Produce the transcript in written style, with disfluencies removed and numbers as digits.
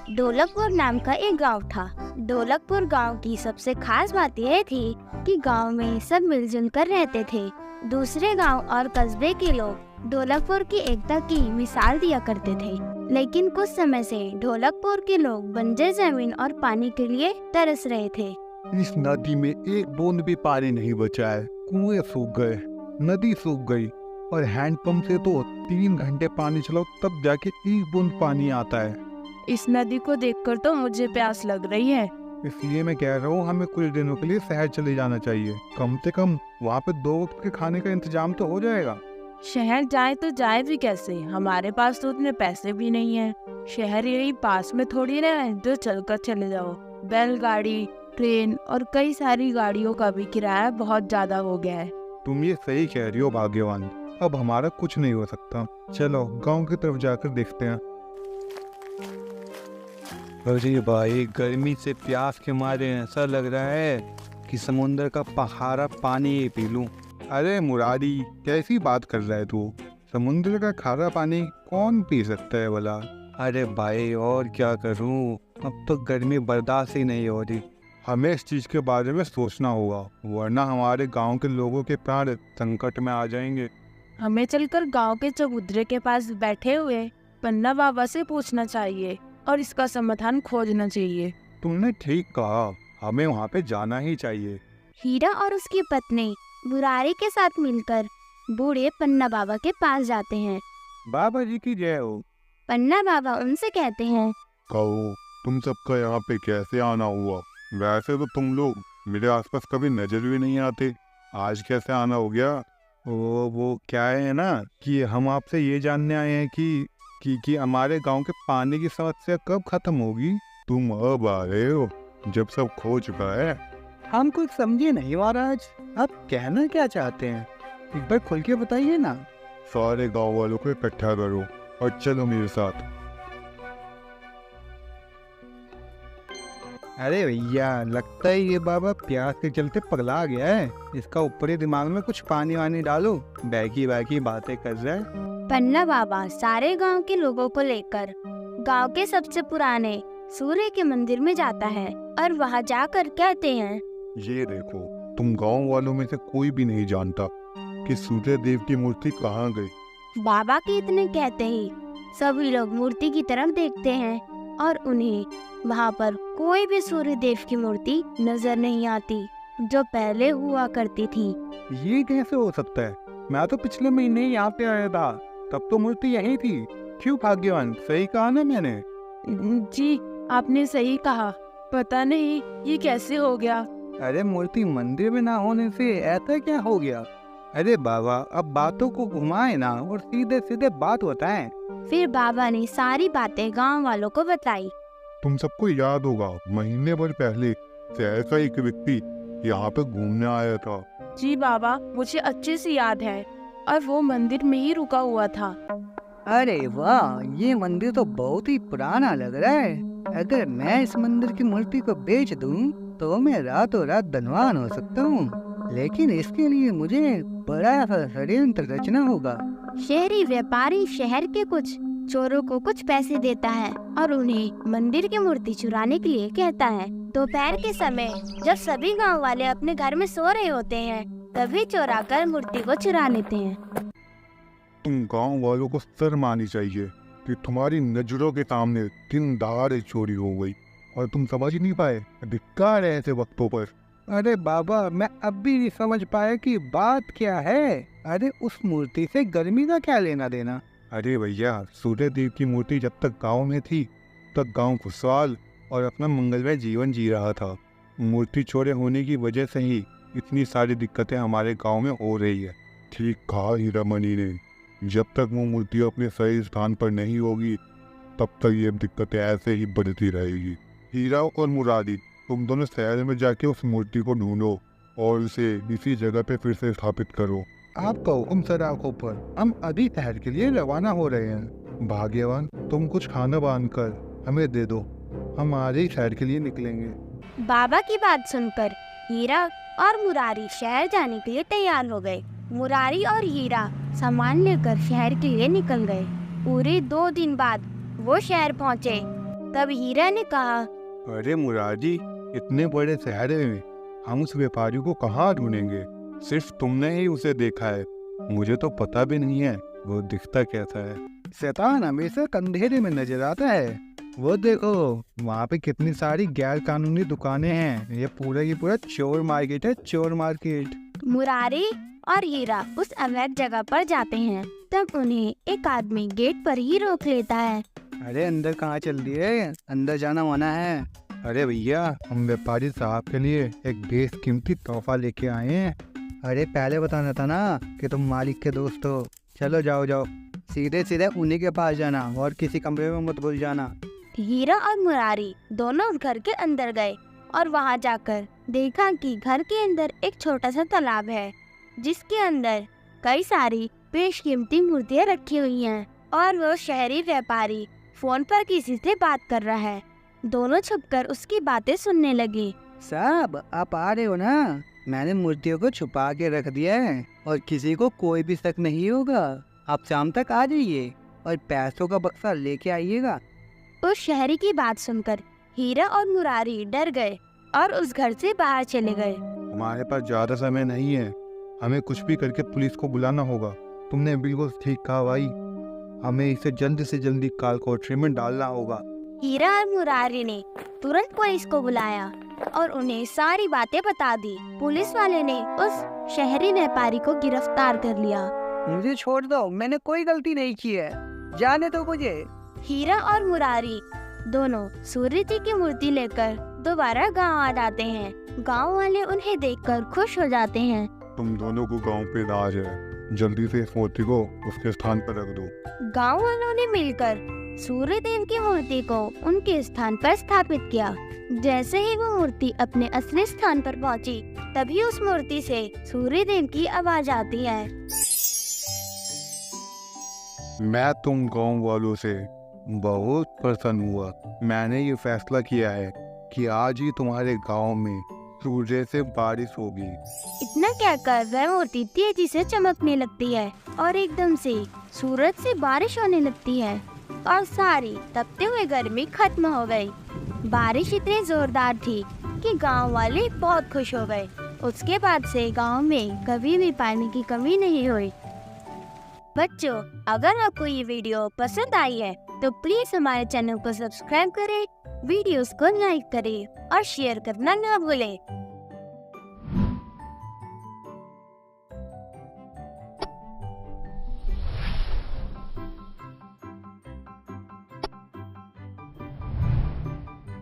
ढोलकपुर नाम का एक गांव था। ढोलकपुर गांव की सबसे खास बात यह थी कि गांव में सब मिलजुल कर रहते थे। दूसरे गांव और कस्बे के लोग ढोलकपुर की एकता की मिसाल दिया करते थे, लेकिन कुछ समय से ढोलकपुर के लोग बंजर जमीन और पानी के लिए तरस रहे थे। इस नदी में एक बूंद भी पानी नहीं बचा है। कुएं सूख गए, नदी सूख गई और हैंडपंप से तो 3 घंटे पानी चलाओ तब जाके एक बूंद पानी आता है। इस नदी को देखकर तो मुझे प्यास लग रही है। इसलिए मैं कह रहा हूँ हमें कुछ दिनों के लिए शहर चले जाना चाहिए। कम से कम वहाँ पे 2 वक्त के खाने का इंतजाम तो हो जाएगा। शहर जाए तो जाए भी कैसे? हमारे पास तो उतने पैसे भी नहीं है। शहर यही पास में थोड़ी ना है जो चलकर चले जाओ। बैलगाड़ी, ट्रेन और कई सारी गाड़ियों का भी किराया बहुत ज्यादा हो गया है। तुम ये सही कह रही हो भाग्यवान। अब हमारा कुछ नहीं हो सकता। चलो गांव की तरफ जाकर देखते हैं। अरे भाई, गर्मी से प्यास के मारे ऐसा लग रहा है कि समुद्र का खारा पानी ही पी लूं। अरे मुरारी, कैसी बात कर रहा है तू? समुद्र का खारा पानी कौन पी सकता है भला? अरे भाई, और क्या करूं, अब तो गर्मी बर्दाश्त ही नहीं हो रही। हमें इस चीज के बारे में सोचना होगा, वरना हमारे गांव के लोगों के प्राण संकट में आ जाएंगे। हमें चलकर गांव के चबूतरे के पास बैठे हुए पन्ना बाबा से पूछना चाहिए और इसका समाधान खोजना चाहिए। तुमने ठीक कहा, हमें वहाँ पे जाना ही चाहिए। हीरा और उसकी पत्नी मुरारी के साथ मिलकर बूढ़े पन्ना बाबा के पास जाते हैं। बाबा जी की जय हो। पन्ना बाबा उनसे कहते हैं, कहो तुम सबका यहाँ पे कैसे आना हुआ? वैसे तो तुम लोग मेरे आसपास कभी नजर भी नहीं आते, आज कैसे आना हो गया? वो क्या है ना कि हम आपसे ये जानने आए हैं कि हमारे गांव के पानी की समस्या कब खत्म होगी? तुम अब आ रहे हो जब सब खो चुका है। हम कुछ समझे नहीं महाराज, आप कहना क्या चाहते हैं? एक बार खुल के बताइए ना। सारे गांव वालों को इकट्ठा करो और चलो मेरे साथ। अरे भैया, लगता है ये बाबा प्यास के चलते पगला गया है। इसका ऊपरी दिमाग में कुछ पानी वानी डालो, बैकी बैकी बातें कर रहा है। पन्ना बाबा सारे गांव के लोगों को लेकर गांव के सबसे पुराने सूर्य के मंदिर में जाता है और वहां जाकर कहते हैं, ये देखो, तुम गांव वालों में से कोई भी नहीं जानता कि सूर्य देव की मूर्ति कहाँ गई। बाबा के इतने कहते ही सभी लोग मूर्ति की तरफ देखते हैं और उन्हें वहाँ पर कोई भी सूर्य देव की मूर्ति नजर नहीं आती जो पहले हुआ करती थी। ये कैसे हो सकता है? मैं तो पिछले महीने ही यहाँ पे आया था, तब तो मूर्ति यही थी। क्यों भाग्यवान, सही कहा ना मैंने? जी, आपने सही कहा। पता नहीं ये कैसे हो गया। अरे मूर्ति मंदिर में ना होने से ऐसा क्या हो गया? अरे बाबा, अब बातों को घुमाए ना और सीधे सीधे बात बताएं। फिर बाबा ने सारी बातें गांव वालों को बताई। तुम सबको याद होगा, महीने भर पहले से ऐसा एक व्यक्ति यहाँ पे घूमने आया था। जी बाबा, मुझे अच्छे से याद है और वो मंदिर में ही रुका हुआ था। अरे वाह, ये मंदिर तो बहुत ही पुराना लग रहा है। अगर मैं इस मंदिर की मूर्ति को बेच दूं, तो मैं रातों रात धनवान हो सकता हूँ, लेकिन इसके लिए मुझे बड़ा सा षड्यंत्र रचना होगा। शहरी व्यापारी शहर के कुछ चोरों को कुछ पैसे देता है और उन्हें मंदिर की मूर्ति चुराने के लिए कहता है। दोपहर के समय जब सभी गांव वाले अपने घर में सो रहे होते हैं, तभी चोर आकर मूर्ति को चुरा लेते हैं। तुम गांव वालों को शर्म आनी चाहिए कि तुम्हारी नजरों के सामने दिन दहाड़े चोरी हो गई और तुम समझ नहीं पाए। धिक्कार है ऐसे वक्तों पर। अरे बाबा, मैं अब भी नहीं समझ पाया कि बात क्या है। अरे उस मूर्ति से गर्मी का क्या लेना देना? अरे भैया, सूर्य देव की मूर्ति जब तक गांव में थी तब गांव खुशहाल और अपना मंगलमय जीवन जी रहा था। मूर्ति चोरी होने की वजह से ही इतनी सारी दिक्कतें हमारे गांव में हो रही है। ठीक कहा हीरामणि ने, जब तक वो मूर्ति अपने सही स्थान पर नहीं होगी तब तक ये दिक्कतें ऐसे ही बढ़ती रहेगी। हीरा और मुरारी, तुम दोनों शहर में जाके उस मूर्ति को ढूंढो और उसे इसी जगह पे फिर से स्थापित करो। आपका हुक्म सर आंखों पर। हम अभी शहर के लिए रवाना हो रहे हैं। भाग्यवान, तुम कुछ खाना बांध कर हमें दे दो, हम आज ही शहर के लिए निकलेंगे। बाबा की बात सुनकर हीरा और मुरारी शहर जाने के लिए तैयार हो गए। मुरारी और हीरा सामान लेकर शहर के लिए निकल गए। पूरे 2 दिन बाद वो शहर पहुँचे। तब हीरा ने कहा, अरे मुरारी, इतने बड़े शहर में हम उस व्यापारी को कहाँ ढूंढेंगे? सिर्फ तुमने ही उसे देखा है, मुझे तो पता भी नहीं है वो दिखता कैसा है। शैतान हमेशा अंधेरे में नजर आता है। वो देखो, वहाँ पे कितनी सारी गैर कानूनी दुकानें हैं। ये पूरा की पूरा चोर मार्केट है, चोर मार्केट। मुरारी और हीरा उस अवैध जगह पर जाते हैं। तब उन्हें एक आदमी गेट पर ही रोक लेता है। अरे अंदर कहाँ चल दिए? अंदर जाना मना है। अरे भैया, हम व्यापारी साहब के लिए एक बेशकीमती तोहफा लेके आए हैं। अरे पहले बताना था ना कि तुम मालिक के दोस्त हो। चलो जाओ जाओ, सीधे सीधे उन्हीं के पास जाना और किसी कमरे में मत घुस जाना। हीरा और मुरारी दोनों उस घर के अंदर गए और वहां जाकर देखा कि घर के अंदर एक छोटा सा तालाब है, जिसके अंदर कई सारी बेशकीमती मूर्तियां रखी हुई हैं और वो शहरी व्यापारी फोन पर किसी से बात कर रहा है। दोनों छुपकर उसकी बातें सुनने लगे। साहब, आप आ रहे हो ना? मैंने मूर्तियों को छुपा के रख दिया है और किसी को कोई भी शक नहीं होगा। आप शाम तक आ जाइए और पैसों का बक्सा लेके आइएगा। उस शहरी की बात सुनकर हीरा और मुरारी डर गए और उस घर से बाहर चले गए। हमारे पास ज्यादा समय नहीं है, हमें कुछ भी करके पुलिस को बुलाना होगा। तुमने बिल्कुल ठीक कहा भाई, हमें इसे जल्द से जल्दी काल कोठरी में डालना होगा। हीरा और मुरारी ने तुरंत पुलिस को बुलाया और उन्हें सारी बातें बता दी। पुलिस वाले ने उस शहरी व्यापारी को गिरफ्तार कर लिया। मुझे छोड़ दो, मैंने कोई गलती नहीं की है। जाने दो मुझे। हीरा और मुरारी दोनों सूर्य जी की मूर्ति लेकर दोबारा गांव आ जाते हैं। गांव वाले उन्हें देखकर खुश हो जाते हैं। तुम दोनों को गांव पे राज है, जल्दी से इस मूर्ति को उसके स्थान पर रख दो। गांव वालों ने मिलकर सूर्य देव की मूर्ति को उनके स्थान पर स्थापित किया। जैसे ही वो मूर्ति अपने असली स्थान पर पहुंची, तभी उस मूर्ति से सूर्य देव की आवाज आती है। मैं तुम गांव वालों से बहुत प्रसन्न हुआ। मैंने ये फैसला किया है कि आज ही तुम्हारे गांव में सूर्य से बारिश होगी। इतना कहकर वह मूर्ति तेजी से चमकने लगती है और एकदम से सूरज से बारिश होने लगती है और सारी तपते हुए गर्मी खत्म हो गई। बारिश इतनी जोरदार थी कि गांव वाले बहुत खुश हो गए। उसके बाद से गांव में कभी भी पानी की कमी नहीं हुई। बच्चों, अगर आपको ये वीडियो पसंद आई है तो प्लीज हमारे चैनल को सब्सक्राइब करें, वीडियोस को लाइक करें और शेयर करना न भूलें।